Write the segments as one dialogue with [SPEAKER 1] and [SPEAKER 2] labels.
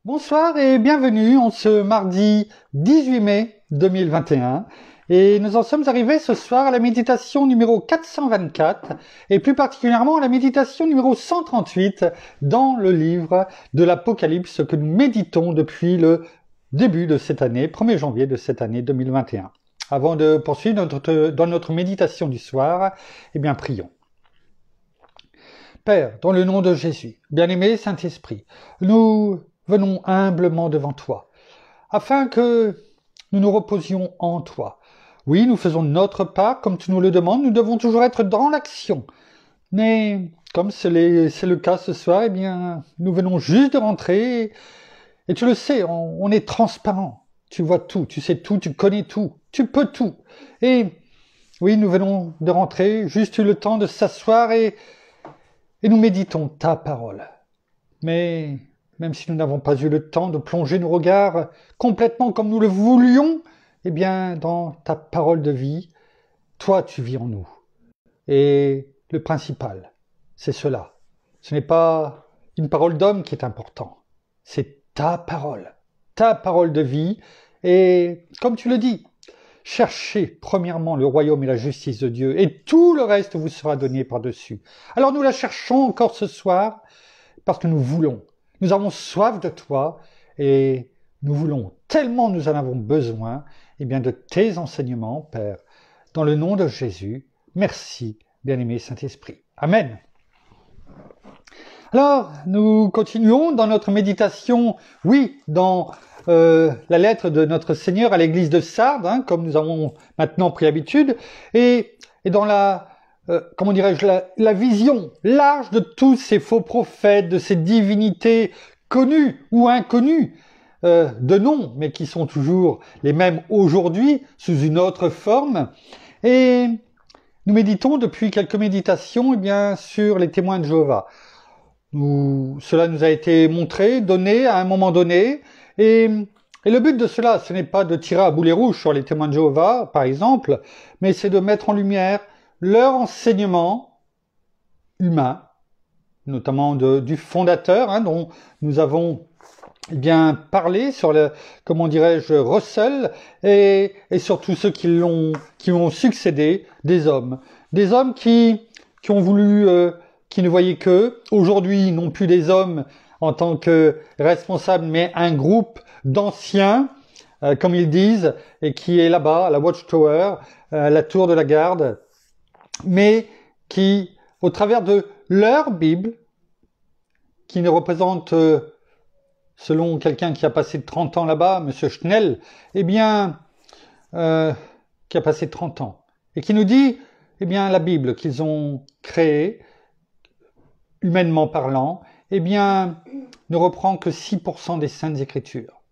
[SPEAKER 1] Bonsoir et bienvenue en ce mardi 18 mai 2021. Et nous en sommes arrivés ce soir à la méditation numéro 424 et plus particulièrement à la méditation numéro 138 dans le livre de l'Apocalypse que nous méditons depuis le début de cette année, 1er janvier de cette année 2021. Avant de poursuivre dans notre méditation du soir, prions. Père, dans le nom de Jésus, bien-aimé Saint-Esprit, nous venons humblement devant toi, afin que nous nous reposions en toi. Oui, nous faisons notre part, comme tu nous le demandes, nous devons toujours être dans l'action. Mais, comme c'est le cas ce soir, nous venons juste de rentrer, et tu le sais, on est transparent. Tu vois tout, tu sais tout, tu connais tout, tu peux tout. Et oui, nous venons de rentrer, juste eu le temps de s'asseoir et nous méditons ta parole. Mais même si nous n'avons pas eu le temps de plonger nos regards complètement comme nous le voulions, dans ta parole de vie, toi tu vis en nous. Et le principal, c'est cela. Ce n'est pas une parole d'homme qui est important, c'est ta parole de vie. Et comme tu le dis, cherchez premièrement le royaume et la justice de Dieu, et tout le reste vous sera donné par-dessus. Alors nous la cherchons encore ce soir, parce que nous voulons. Nous avons soif de toi, et nous voulons, tellement nous en avons besoin, de tes enseignements, Père. Dans le nom de Jésus, merci, bien-aimé Saint-Esprit. Amen. Alors, nous continuons dans notre méditation, dans la lettre de notre Seigneur à l'église de Sardes, comme nous avons maintenant pris habitude, et dans la vision large de tous ces faux prophètes, de ces divinités connues ou inconnues, de nom, mais qui sont toujours les mêmes aujourd'hui, sous une autre forme. Et nous méditons depuis quelques méditations sur les témoins de Jéhovah. Cela nous a été montré, donné à un moment donné, et le but de cela, ce n'est pas de tirer à boulet rouge sur les témoins de Jéhovah, par exemple, mais c'est de mettre en lumière leur enseignement humain, notamment du fondateur, dont nous avons parlé sur Russell, et surtout ceux qui ont succédé, des hommes qui ont voulu, qui ne voyaient qu'eux. Aujourd'hui, ils n'ont plus des hommes en tant que responsables, mais un groupe d'anciens, comme ils disent, et qui est là-bas, à la Watchtower, la tour de la garde, mais qui, au travers de leur Bible, qui ne représente, selon quelqu'un qui a passé 30 ans là-bas, Monsieur Schnell, qui a passé 30 ans, et qui nous dit, la Bible qu'ils ont créée, humainement parlant, ne reprend que 6% des Saintes Écritures.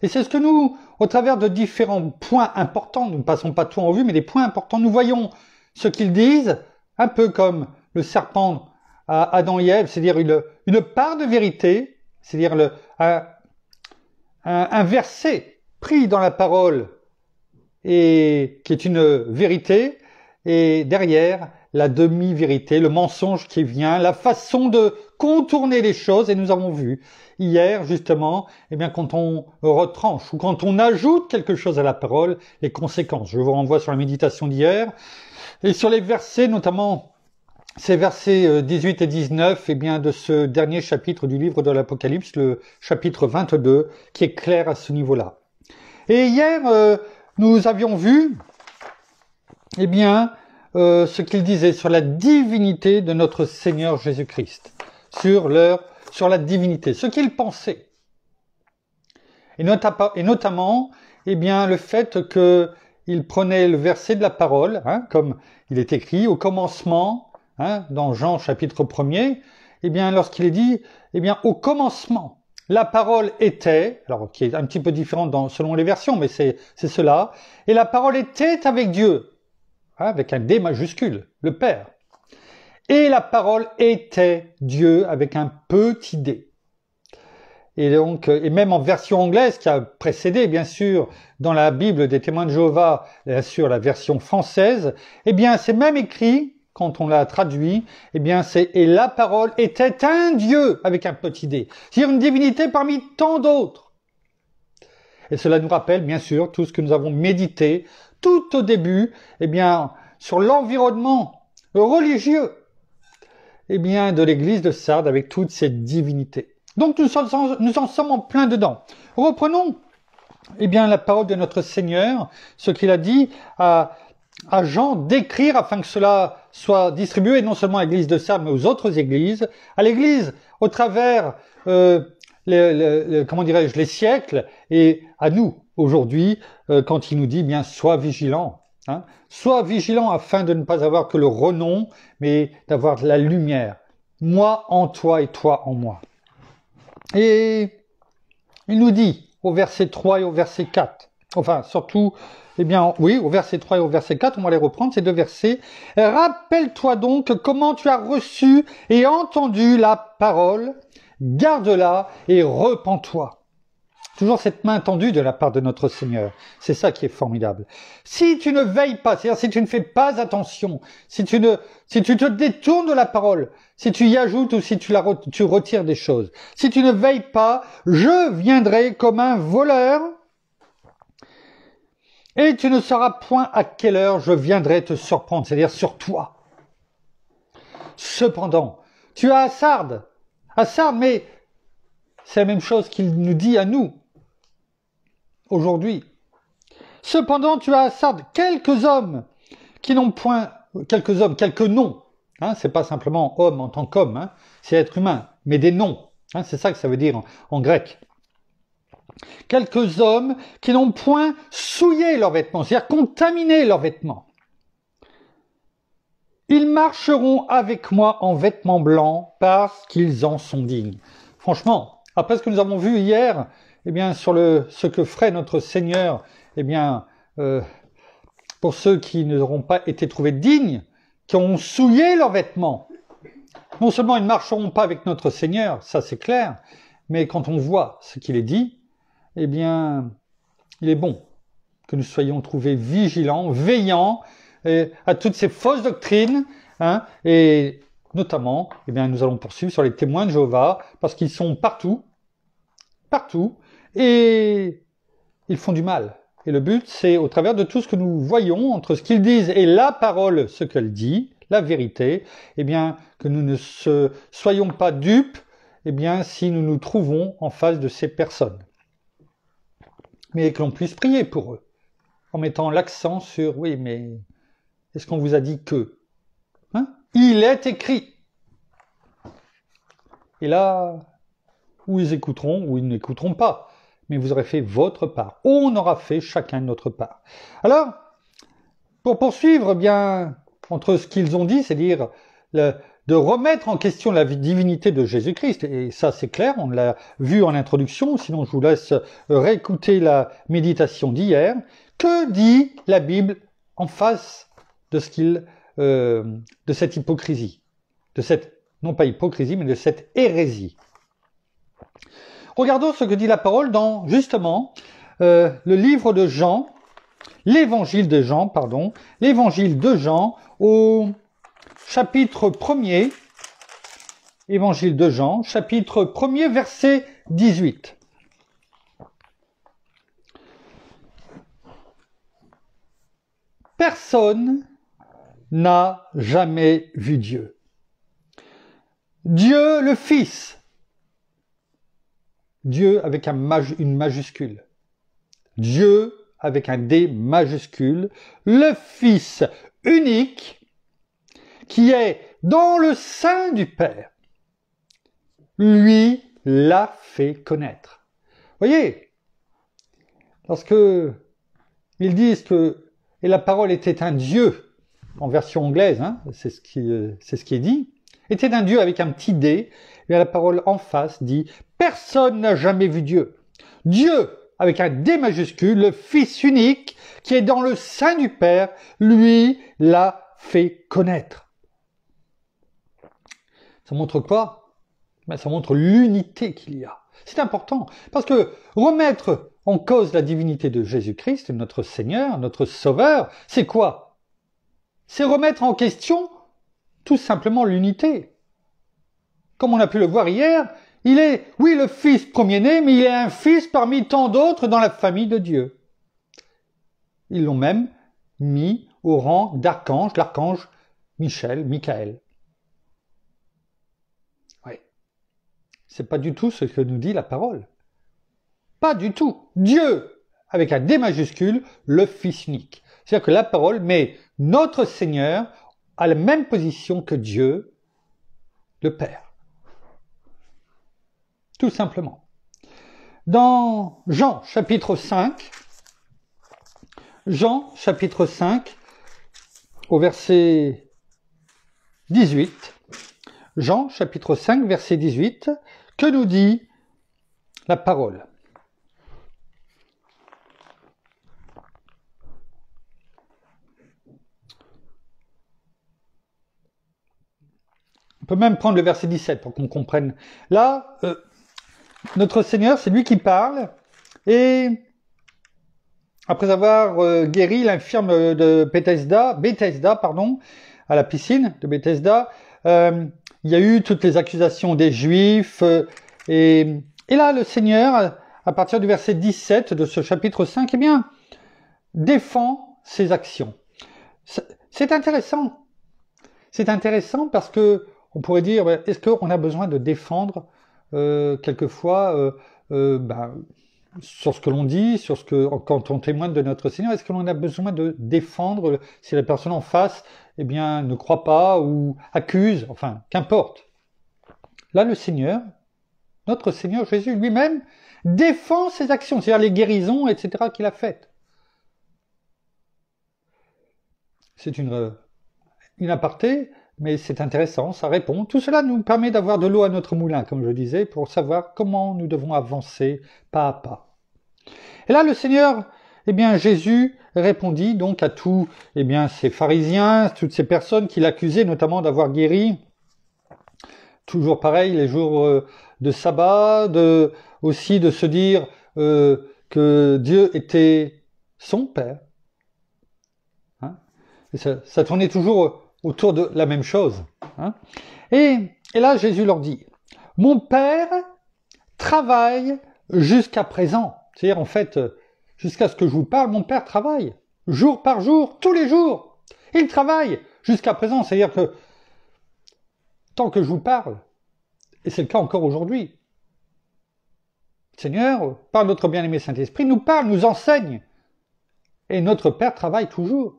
[SPEAKER 1] Et c'est ce que nous, au travers de différents points importants, nous ne passons pas tout en vue, mais des points importants, nous voyons ce qu'ils disent, un peu comme le serpent à Adam et Ève, c'est-à-dire une part de vérité, c'est-à-dire un verset pris dans la parole et qui est une vérité, et derrière la demi-vérité, le mensonge qui vient, la façon de contourner les choses. Et nous avons vu hier justement, quand on retranche ou quand on ajoute quelque chose à la parole, les conséquences. Je vous renvoie sur la méditation d'hier et sur les versets, notamment ces versets 18 et 19, de ce dernier chapitre du livre de l'Apocalypse, le chapitre 22, qui est clair à ce niveau-là. Et hier, nous avions vu, ce qu'il disait sur la divinité de notre Seigneur Jésus-Christ, sur la divinité, ce qu'il pensait. Et notamment, le fait qu'il prenait le verset de la parole, comme il est écrit, au commencement, dans Jean chapitre 1er, lorsqu'il est dit, au commencement, la parole était, alors qui est un petit peu différente selon les versions, mais c'est cela, et la parole était avec Dieu, avec un D majuscule, le Père. Et la parole était Dieu avec un petit d. Et donc, et même en version anglaise qui a précédé, bien sûr, dans la Bible des témoins de Jéhovah, bien sûr, la version française, c'est même écrit, quand on l'a traduit, eh bien c'est « Et la parole était un Dieu » avec un petit d. C'est-à-dire une divinité parmi tant d'autres. Et cela nous rappelle, bien sûr, tout ce que nous avons médité tout au début, eh bien, sur l'environnement religieux, eh bien, de l'église de Sardes avec toutes ces divinités. Donc, nous en sommes en plein dedans. Reprenons, eh bien, la parole de notre Seigneur, ce qu'il a dit à Jean d'écrire afin que cela soit distribué non seulement à l'église de Sardes, mais aux autres églises, à l'église au travers comment dirais-je, les siècles, et à nous aujourd'hui, quand il nous dit bien sois vigilant, hein, sois vigilant afin de ne pas avoir que le renom, mais d'avoir la lumière, moi en toi et toi en moi. Et il nous dit au verset 3 et au verset 4, enfin surtout, eh bien oui, au verset 3 et au verset 4, on va les reprendre ces deux versets. Rappelle-toi donc comment tu as reçu et entendu la parole, garde-la et repens-toi. Toujours cette main tendue de la part de notre Seigneur. C'est ça qui est formidable. Si tu ne veilles pas, c'est-à-dire si tu ne fais pas attention, si tu te détournes de la parole, si tu y ajoutes ou si tu retires des choses, si tu ne veilles pas, je viendrai comme un voleur et tu ne sauras point à quelle heure je viendrai te surprendre, c'est-à-dire sur toi. Cependant, tu as à Sardes, mais c'est la même chose qu'il nous dit à nous aujourd'hui. Cependant, tu as à Sardes quelques hommes qui n'ont point, quelques noms. Hein, c'est pas simplement homme en tant qu'homme, hein, c'est être humain, mais des noms. Hein, c'est ça que ça veut dire en grec. Quelques hommes qui n'ont point souillé leurs vêtements, c'est-à-dire contaminé leurs vêtements. Ils marcheront avec moi en vêtements blancs parce qu'ils en sont dignes. Franchement, après ce que nous avons vu hier, eh bien, sur ce que ferait notre Seigneur, eh bien, pour ceux qui n'auront pas été trouvés dignes, qui ont souillé leurs vêtements, non seulement ils ne marcheront pas avec notre Seigneur, ça c'est clair, mais quand on voit ce qu'il est dit, eh bien, il est bon que nous soyons trouvés vigilants, veillants à toutes ces fausses doctrines, hein, et notamment, eh bien, nous allons poursuivre sur les témoins de Jéhovah, parce qu'ils sont partout, et ils font du mal. Et le but, c'est au travers de tout ce que nous voyons, entre ce qu'ils disent et la parole, ce qu'elle dit, la vérité, eh bien, que nous ne soyons pas dupes, eh bien, si nous nous trouvons en face de ces personnes. Mais que l'on puisse prier pour eux, en mettant l'accent sur, oui, mais est-ce qu'on vous a dit que, hein? Il est écrit. Et là, ou ils écouteront, ou ils n'écouteront pas. Mais vous aurez fait votre part. On aura fait chacun notre part. Alors, pour poursuivre, bien, entre ce qu'ils ont dit, c'est-à-dire de remettre en question la divinité de Jésus-Christ, et ça c'est clair, on l'a vu en introduction, sinon je vous laisse réécouter la méditation d'hier. Que dit la Bible en face de de cette hypocrisie, non pas hypocrisie, mais de cette hérésie? Regardons ce que dit la parole dans, justement, le livre de Jean, l'évangile de Jean, au chapitre 1er, évangile de Jean, chapitre 1er, verset 18. Personne n'a jamais vu Dieu. Dieu le Fils, Dieu avec une majuscule, Dieu avec un D majuscule, le Fils unique qui est dans le sein du Père, lui l'a fait connaître. Voyez, lorsque ils disent que et la parole était un Dieu, en version anglaise, hein, c'est ce qui est dit, était un Dieu avec un petit D, et la parole en face dit « Personne n'a jamais vu Dieu ». Dieu, avec un D majuscule, le Fils unique, qui est dans le sein du Père, lui l'a fait connaître. Ça montre quoi? Ben, ça montre l'unité qu'il y a. C'est important, parce que remettre en cause la divinité de Jésus-Christ, notre Seigneur, notre Sauveur, c'est quoi? C'est remettre en question tout simplement l'unité. Comme on a pu le voir hier, il est, oui, le fils premier-né, mais il est un fils parmi tant d'autres dans la famille de Dieu. Ils l'ont même mis au rang d'archange, l'archange Michaël. Oui. C'est pas du tout ce que nous dit la parole. Pas du tout. Dieu, avec un D majuscule, le Fils unique. C'est-à-dire que la parole met notre Seigneur à la même position que Dieu, le Père. Tout simplement. Dans Jean chapitre 5, au verset 18, Jean chapitre 5, verset 18, que nous dit la parole? On peut même prendre le verset 17 pour qu'on comprenne. Là, notre Seigneur, c'est lui qui parle, et après avoir guéri l'infirme de Bethesda, à la piscine de Bethesda, il y a eu toutes les accusations des Juifs, et là, le Seigneur, à partir du verset 17 de ce chapitre 5, eh bien, défend ses actions. C'est intéressant. C'est intéressant parce que on pourrait dire, est-ce qu'on a besoin de défendre quelquefois sur ce que l'on dit, quand on témoigne de notre Seigneur, est-ce que l'on a besoin de défendre si la personne en face, eh bien, ne croit pas ou accuse, enfin, qu'importe. Là, le Seigneur, notre Seigneur Jésus lui-même, défend ses actions, c'est-à-dire les guérisons, etc., qu'il a faites. C'est une aparté, mais c'est intéressant, ça répond. Tout cela nous permet d'avoir de l'eau à notre moulin, comme je disais, pour savoir comment nous devons avancer pas à pas. Et là, le Seigneur, eh bien, Jésus répondit donc à tous, eh bien, ces pharisiens, toutes ces personnes qui l'accusaient notamment d'avoir guéri. Toujours pareil, les jours de sabbat, aussi de se dire que Dieu était son Père. Hein, et ça tournait toujours autour de la même chose. Hein. Et là, Jésus leur dit, « Mon Père travaille jusqu'à présent. » C'est-à-dire, en fait, jusqu'à ce que je vous parle, mon Père travaille, jour par jour, tous les jours. Il travaille jusqu'à présent. C'est-à-dire que, tant que je vous parle, et c'est le cas encore aujourd'hui, le Seigneur, par notre bien-aimé Saint-Esprit, nous parle, nous enseigne. Et notre Père travaille toujours.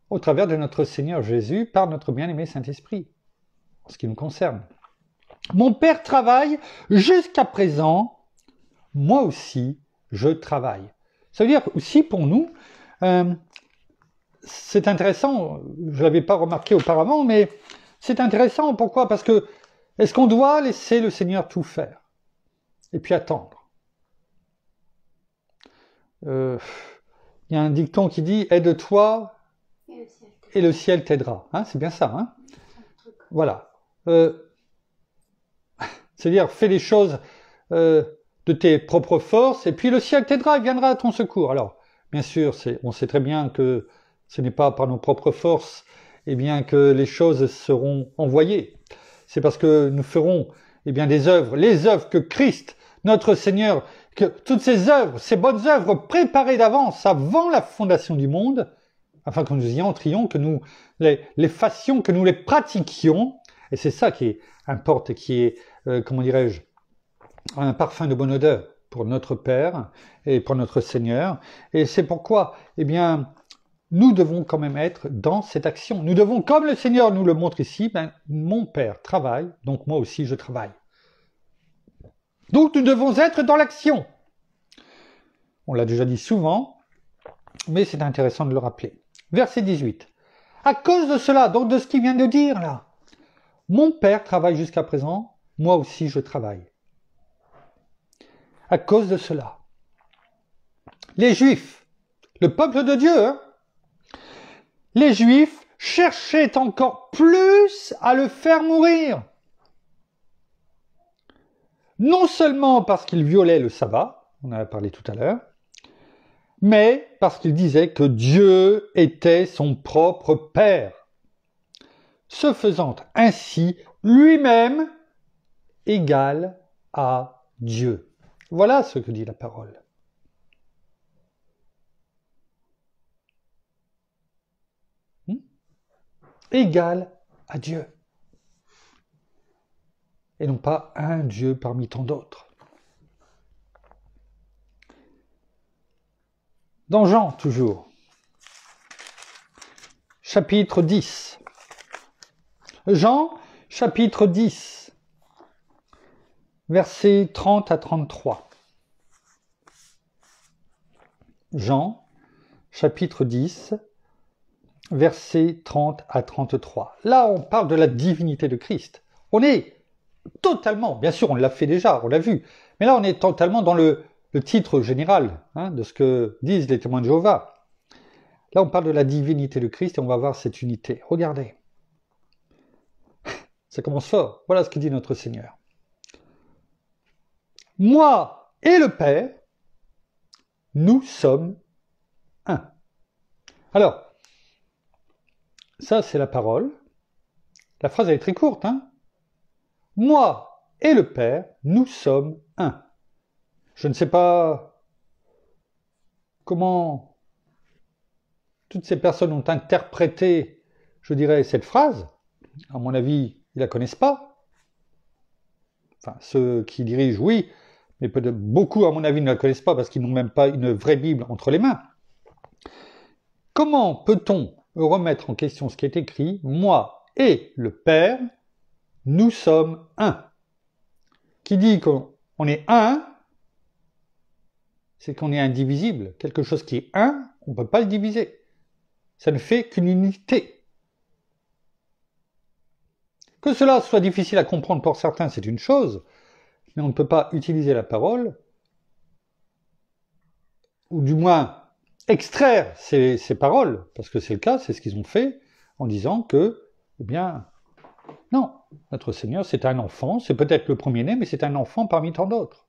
[SPEAKER 1] Au travers de notre Seigneur Jésus, par notre bien-aimé Saint-Esprit, en ce qui nous concerne. Mon Père travaille jusqu'à présent, moi aussi, je travaille. Ça veut dire aussi pour nous, c'est intéressant, je ne l'avais pas remarqué auparavant, mais c'est intéressant, pourquoi? Parce que, est-ce qu'on doit laisser le Seigneur tout faire? Et puis attendre? Il y a un dicton qui dit, aide-toi, et le ciel t'aidera. Hein, c'est bien ça. Hein, voilà. C'est-à-dire, fais les choses de tes propres forces, et puis le ciel t'aidera, il viendra à ton secours. Alors, bien sûr, on sait très bien que ce n'est pas par nos propres forces, eh bien, que les choses seront envoyées. C'est parce que nous ferons, eh bien, des œuvres, les œuvres que Christ, notre Seigneur, que toutes ces œuvres, ces bonnes œuvres préparées d'avance, avant la fondation du monde, afin que nous y entrions, que nous les fassions, que nous les pratiquions. Et c'est ça qui importe et qui est, comment dirais-je, un parfum de bonne odeur pour notre Père et pour notre Seigneur. Et c'est pourquoi, eh bien, nous devons quand même être dans cette action. Nous devons, comme le Seigneur nous le montre ici, ben, mon Père travaille, donc moi aussi je travaille. Donc nous devons être dans l'action. On l'a déjà dit souvent, mais c'est intéressant de le rappeler. Verset 18. À cause de cela, donc de ce qu'il vient de dire là, mon Père travaille jusqu'à présent, moi aussi je travaille. À cause de cela. Les Juifs, le peuple de Dieu, hein, les Juifs cherchaient encore plus à le faire mourir. Non seulement parce qu'il violait le sabbat, on en a parlé tout à l'heure, mais parce qu'il disait que Dieu était son propre Père. se faisant ainsi lui-même égal à Dieu. Voilà ce que dit la parole. Égal à Dieu. Et non pas un Dieu parmi tant d'autres. Dans Jean, toujours, chapitre 10. Jean, chapitre 10, versets 30 à 33. Jean, chapitre 10, versets 30 à 33. Là, on parle de la divinité de Christ. On est totalement, bien sûr, on l'a fait déjà, on l'a vu, mais là, on est totalement dans le titre général de ce que disent les témoins de Jéhovah. Là, on parle de la divinité de Christ et on va voir cette unité. Regardez. Ça commence fort. Voilà ce que dit notre Seigneur. Moi et le Père, nous sommes un. Alors, ça c'est la parole. La phrase elle est très courte. Moi et le Père, nous sommes un. Je ne sais pas comment toutes ces personnes ont interprété, je dirais, cette phrase. À mon avis, ils la connaissent pas. Enfin, ceux qui dirigent, oui, mais peut-être beaucoup, à mon avis, ne la connaissent pas parce qu'ils n'ont même pas une vraie Bible entre les mains. Comment peut-on remettre en question ce qui est écrit ? Moi et le Père, nous sommes un. Qui dit qu'on est un, c'est qu'on est indivisible. Quelque chose qui est un, on ne peut pas le diviser. Ça ne fait qu'une unité. Que cela soit difficile à comprendre pour certains, c'est une chose, mais on ne peut pas utiliser la parole, ou du moins extraire ces paroles, parce que c'est le cas, c'est ce qu'ils ont fait, en disant que, eh bien, non, notre Seigneur, c'est un enfant, c'est peut-être le premier-né, mais c'est un enfant parmi tant d'autres.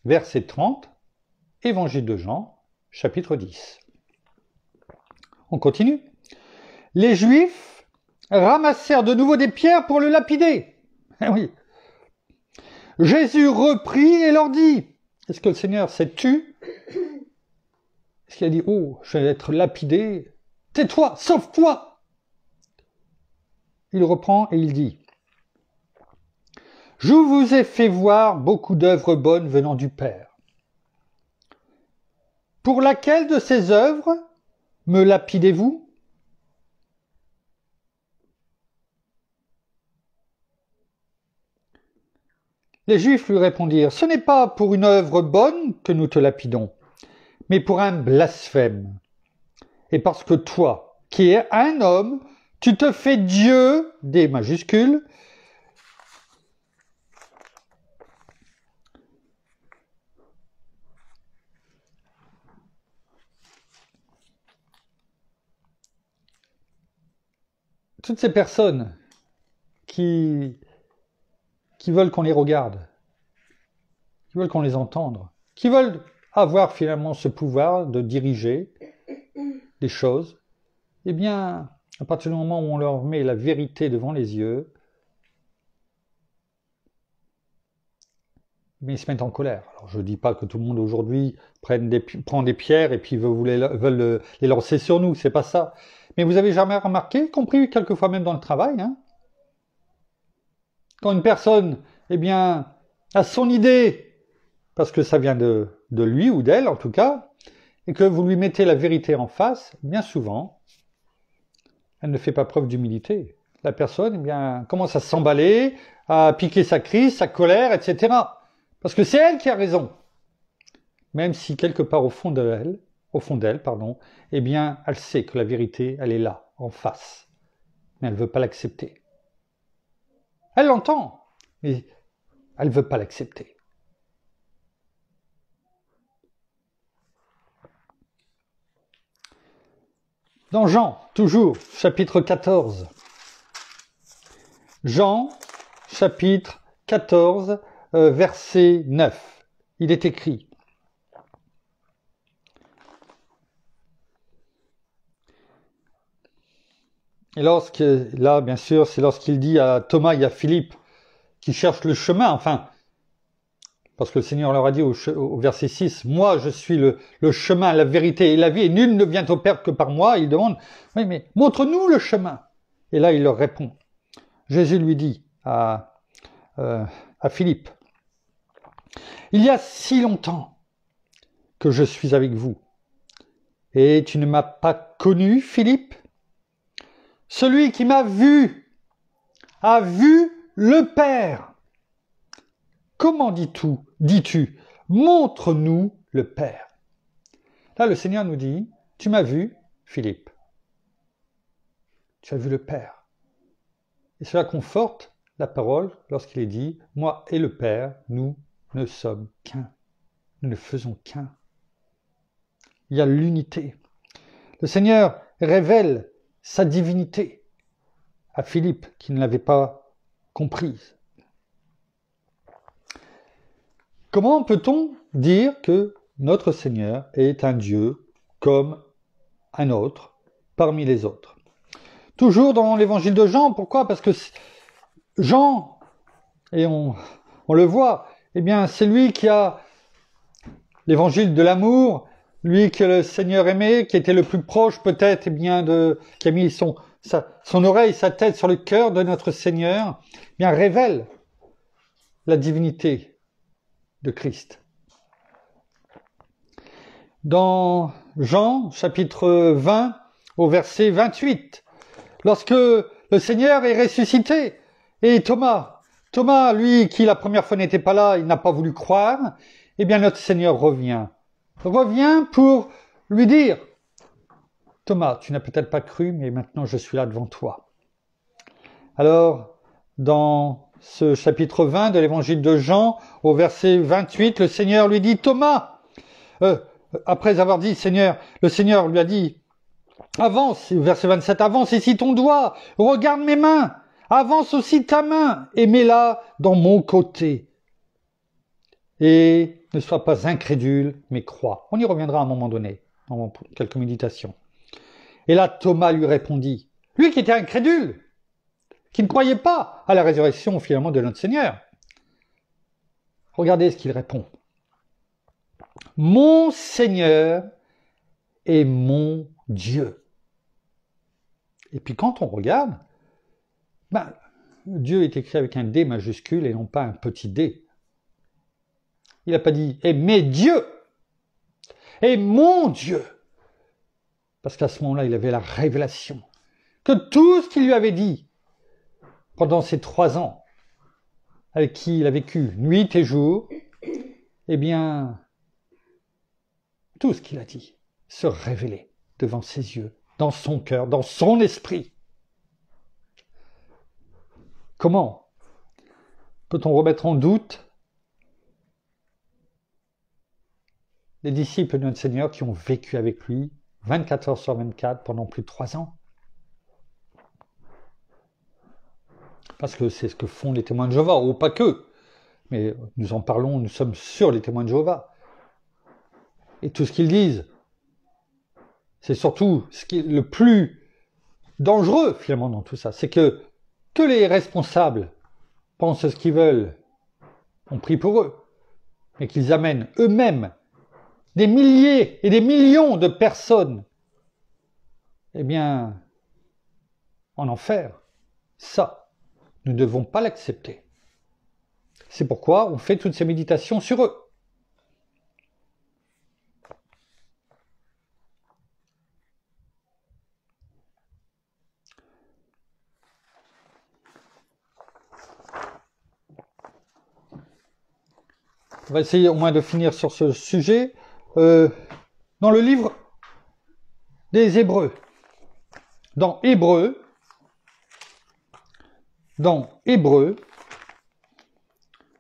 [SPEAKER 1] Verset 30, Évangile de Jean, chapitre 10. On continue. Les Juifs ramassèrent de nouveau des pierres pour le lapider. Eh oui. Jésus reprit et leur dit, est-ce que le Seigneur s'est tu? Est-ce qu'il a dit, oh, je vais être lapidé? Tais-toi, sauve-toi! Il reprend et il dit, je vous ai fait voir beaucoup d'œuvres bonnes venant du Père. Pour laquelle de ces œuvres me lapidez-vous? Les Juifs lui répondirent, ce n'est pas pour une œuvre bonne que nous te lapidons, mais pour un blasphème. Et parce que toi, qui es un homme, tu te fais Dieu, des majuscules, toutes ces personnes qui veulent qu'on les regarde, qui veulent qu'on les entende, qui veulent avoir finalement ce pouvoir de diriger des choses, eh bien, à partir du moment où on leur met la vérité devant les yeux, mais ils se mettent en colère. Alors je ne dis pas que tout le monde aujourd'hui prend des pierres et puis veulent les lancer sur nous, c'est pas ça. Mais vous avez jamais remarqué, y compris quelquefois même dans le travail, quand une personne, eh bien, a son idée, parce que ça vient de lui ou d'elle en tout cas, et que vous lui mettez la vérité en face, bien souvent, elle ne fait pas preuve d'humilité. La personne, eh bien, commence à s'emballer, à piquer sa crise, sa colère, etc. Parce que c'est elle qui a raison. Même si quelque part au fond d'elle, eh bien, elle sait que la vérité, elle est là, en face. Mais elle ne veut pas l'accepter. Elle l'entend, mais elle ne veut pas l'accepter. Dans Jean, toujours, chapitre 14. Jean, chapitre 14, verset 9. Il est écrit, Et là, bien sûr, c'est lorsqu'il dit à Thomas et à Philippe qui cherchent le chemin, enfin, parce que le Seigneur leur a dit au verset 6, « Moi, je suis le chemin, la vérité et la vie, et nul ne vient au Père que par moi. » Il demande, « Oui, mais montre-nous le chemin. » Et là, il leur répond. Jésus lui dit à Philippe, « Il y a si longtemps que je suis avec vous, et tu ne m'as pas connu, Philippe? Celui qui m'a vu a vu le Père. Comment dis-tu, montre-nous le Père. » Là, le Seigneur nous dit, tu m'as vu, Philippe. Tu as vu le Père. Et cela conforte la parole lorsqu'il est dit, moi et le Père, nous ne sommes qu'un. Nous ne faisons qu'un. Il y a l'unité. Le Seigneur révèle sa divinité à Philippe qui ne l'avait pas comprise. Comment peut-on dire que notre Seigneur est un Dieu comme un autre parmi les autres? Toujours dans l'évangile de Jean, pourquoi? Parce que Jean, et on le voit, eh bien c'est lui qui a l'évangile de l'amour, lui que le Seigneur aimait, qui était le plus proche peut-être, eh bien qui a mis son oreille, sa tête sur le cœur de notre Seigneur, eh bien révèle la divinité de Christ. Dans Jean, chapitre 20, au verset 28, lorsque le Seigneur est ressuscité, et Thomas, lui, qui la première fois n'était pas là, il n'a pas voulu croire, eh bien notre Seigneur revient pour lui dire, Thomas, tu n'as peut-être pas cru, mais maintenant je suis là devant toi. Alors, dans ce chapitre 20 de l'évangile de Jean, au verset 28, le Seigneur lui dit, Thomas, après avoir dit, le Seigneur lui a dit, avance, verset 27, avance ici ton doigt, regarde mes mains, avance aussi ta main et mets-la dans mon côté. Et ne sois pas incrédule, mais crois. On y reviendra à un moment donné, dans quelques méditations. Et là, Thomas lui répondit, lui qui était incrédule, qui ne croyait pas à la résurrection finalement de notre Seigneur. Regardez ce qu'il répond. Mon Seigneur est mon Dieu. Et puis quand on regarde, Dieu est écrit avec un D majuscule et non pas un petit d. Il n'a pas dit « et mes dieux » et « mon Dieu ». Parce qu'à ce moment-là, il avait la révélation que tout ce qu'il lui avait dit pendant ces 3 ans avec qui il a vécu nuit et jour, eh bien, tout ce qu'il a dit se révélait devant ses yeux, dans son cœur, dans son esprit. Comment peut-on remettre en doute les disciples de notre Seigneur qui ont vécu avec lui 24 heures sur 24 pendant plus de 3 ans? Parce que c'est ce que font les témoins de Jéhovah, ou pas que. Mais nous en parlons, nous sommes sur les témoins de Jéhovah. Et tout ce qu'ils disent, c'est surtout ce qui est le plus dangereux finalement dans tout ça. C'est que les responsables pensent ce qu'ils veulent, on prie pour eux, mais qu'ils amènent eux-mêmes des milliers et des millions de personnes, eh bien, en enfer. Ça, nous ne devons pas l'accepter. C'est pourquoi on fait toutes ces méditations sur eux. On va essayer au moins de finir sur ce sujet. Dans le livre des Hébreux, dans Hébreux,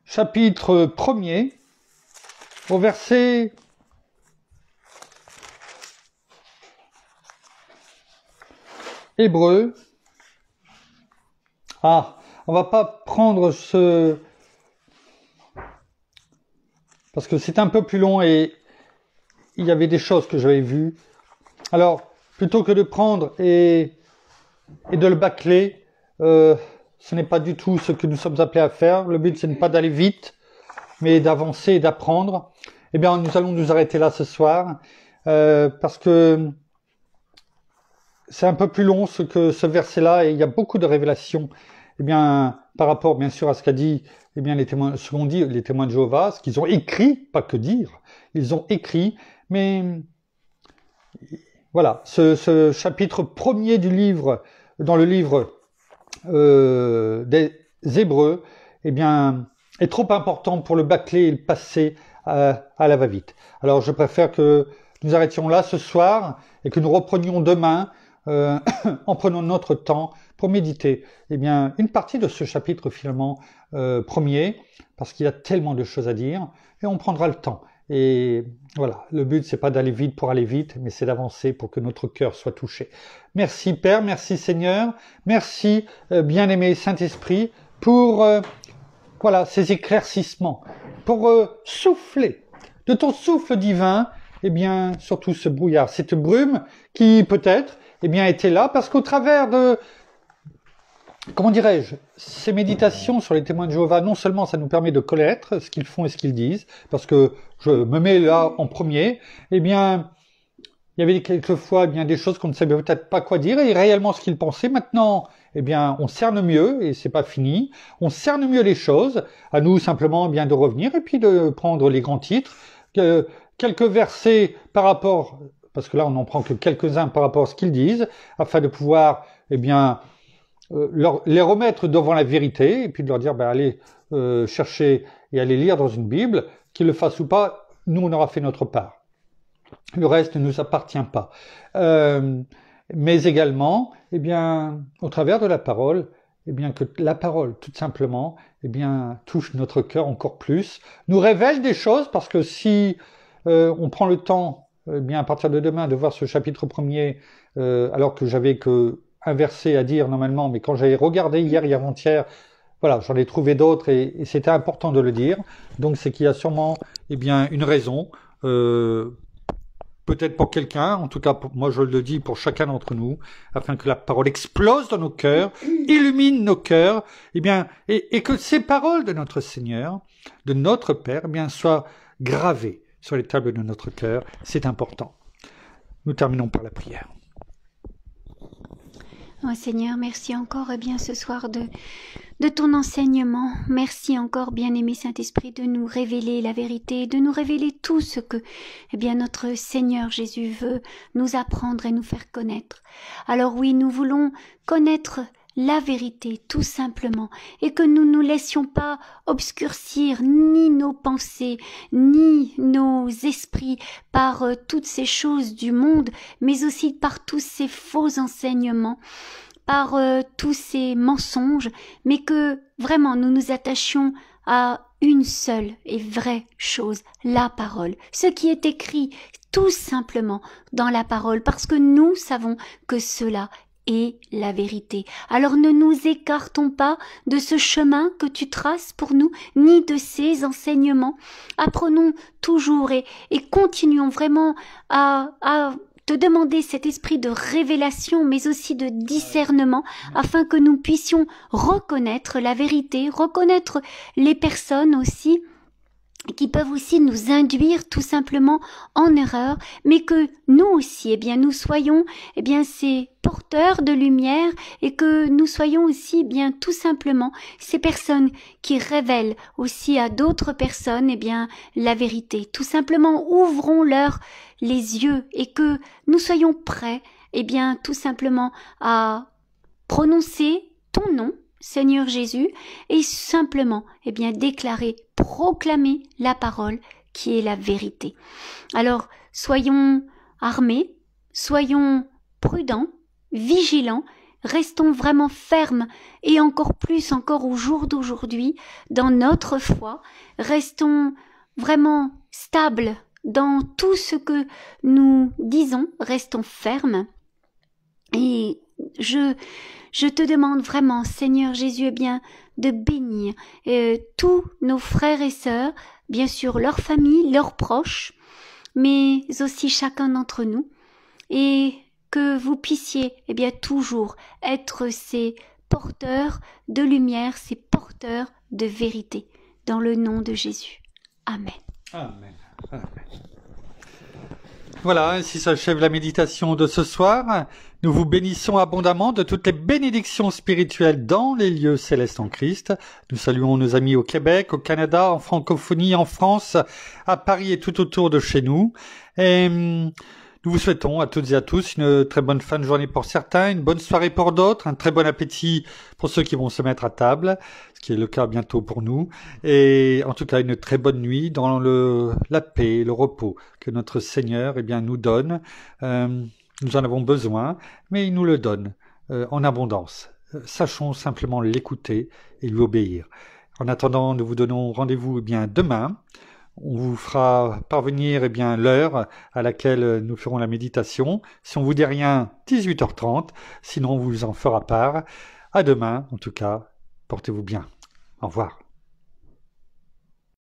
[SPEAKER 1] chapitre 1er, au verset Hébreux. On va pas prendre ce... parce que c'est un peu plus long et il y avait des choses que j'avais vues. Alors, plutôt que de prendre et et de le bâcler, ce n'est pas du tout ce que nous sommes appelés à faire. Le but, ce n'est pas d'aller vite, mais d'avancer et d'apprendre. Eh bien, nous allons nous arrêter là ce soir, parce que c'est un peu plus long ce verset-là, et il y a beaucoup de révélations. Eh bien, par rapport, bien sûr, à ce qu'a dit, eh bien, ce qu'ont dit les témoins de Jéhovah, ce qu'ils ont écrit, pas que dire, ils ont écrit, mais voilà, ce chapitre premier du livre, dans le livre des Hébreux, eh bien, est trop important pour le bâcler et le passer à la va-vite. Alors, je préfère que nous arrêtions là ce soir et que nous reprenions demain en prenant notre temps pour méditer eh bien, une partie de ce chapitre finalement premier, parce qu'il y a tellement de choses à dire, et on prendra le temps. Et voilà, le but c'est pas d'aller vite pour aller vite, mais c'est d'avancer pour que notre cœur soit touché. Merci Père, merci Seigneur, merci bien-aimé Saint-Esprit pour voilà ces éclaircissements, pour souffler de ton souffle divin, eh bien surtout ce brouillard, cette brume qui peut-être eh bien était là parce qu'au travers de comment dirais-je, ces méditations sur les témoins de Jéhovah, non seulement ça nous permet de connaître ce qu'ils font et ce qu'ils disent, parce que je me mets là en premier, eh bien, il y avait quelquefois eh bien, des choses qu'on ne savait peut-être pas quoi dire, et réellement ce qu'ils pensaient. Maintenant, eh bien, on cerne mieux, et c'est pas fini, on cerne mieux les choses, à nous simplement eh bien de revenir, et puis de prendre les grands titres, quelques versets par rapport, parce que là on n'en prend que quelques-uns par rapport à ce qu'ils disent, afin de pouvoir, eh bien, les remettre devant la vérité et puis de leur dire allez chercher et allez lire dans une Bible, qu'ils le fassent ou pas, nous on aura fait notre part. Le reste ne nous appartient pas. Mais également, eh bien, au travers de la parole, eh bien que la parole, tout simplement, eh bien, touche notre cœur encore plus, nous révèle des choses parce que si on prend le temps, eh bien, à partir de demain, de voir ce chapitre premier, alors que j'avais que un verset à dire normalement, mais quand j'ai regardé hier et avant-hier, voilà, j'en ai trouvé d'autres et c'était important de le dire. Donc c'est qu'il y a sûrement, eh bien, une raison, peut-être pour quelqu'un, en tout cas pour, moi je le dis pour chacun d'entre nous, afin que la parole explose dans nos cœurs, illumine nos cœurs, eh bien, et que ces paroles de notre Seigneur, de notre Père, eh bien, soient gravées sur les tables de notre cœur. C'est important. Nous terminons par la prière.
[SPEAKER 2] Oh Seigneur, merci encore bien ce soir de ton enseignement. Merci encore, bien-aimé Saint-Esprit, de nous révéler la vérité, de nous révéler tout ce que bien notre Seigneur Jésus veut nous apprendre et nous faire connaître. Alors oui, nous voulons connaître la vérité, tout simplement, et que nous ne laissions pas obscurcir ni nos pensées, ni nos esprits par toutes ces choses du monde, mais aussi par tous ces faux enseignements, par tous ces mensonges, mais que vraiment nous nous attachions à une seule et vraie chose, la parole, ce qui est écrit tout simplement dans la parole, parce que nous savons que cela est la vérité. Alors ne nous écartons pas de ce chemin que tu traces pour nous, ni de ces enseignements. Apprenons toujours et continuons vraiment à te demander cet esprit de révélation, mais aussi de discernement, afin que nous puissions reconnaître la vérité, reconnaître les personnes aussi, qui peuvent aussi nous induire tout simplement en erreur, mais que nous aussi, eh bien, nous soyons, eh bien, ces porteurs de lumière et que nous soyons aussi, eh bien, tout simplement ces personnes qui révèlent aussi à d'autres personnes, eh bien, la vérité. Tout simplement, ouvrons-leur les yeux et que nous soyons prêts, eh bien, tout simplement à prononcer ton nom, Seigneur Jésus, et simplement, eh bien, déclarer, proclamer la parole qui est la vérité. Alors, soyons armés, soyons prudents, vigilants, restons vraiment fermes et encore plus encore au jour d'aujourd'hui dans notre foi, restons vraiment stables dans tout ce que nous disons, restons fermes et je te demande vraiment, Seigneur Jésus, eh bien, de bénir tous nos frères et sœurs, bien sûr leurs familles, leurs proches, mais aussi chacun d'entre nous, et que vous puissiez toujours être ces porteurs de lumière, ces porteurs de vérité, dans le nom de Jésus. Amen.
[SPEAKER 1] Amen. Amen. Voilà, ainsi s'achève la méditation de ce soir. Nous vous bénissons abondamment de toutes les bénédictions spirituelles dans les lieux célestes en Christ. Nous saluons nos amis au Québec, au Canada, en francophonie, en France, à Paris et tout autour de chez nous. Et nous vous souhaitons à toutes et à tous une très bonne fin de journée pour certains, une bonne soirée pour d'autres, un très bon appétit pour ceux qui vont se mettre à table, ce qui est le cas bientôt pour nous, et en tout cas une très bonne nuit dans la paix, le repos que notre Seigneur nous donne. Nous en avons besoin, mais il nous le donne en abondance. Sachons simplement l'écouter et lui obéir. En attendant, nous vous donnons rendez-vous demain. On vous fera parvenir l'heure à laquelle nous ferons la méditation. Si on vous dit rien, 18h30. Sinon, on vous en fera part. À demain, en tout cas. Portez-vous bien. Au revoir.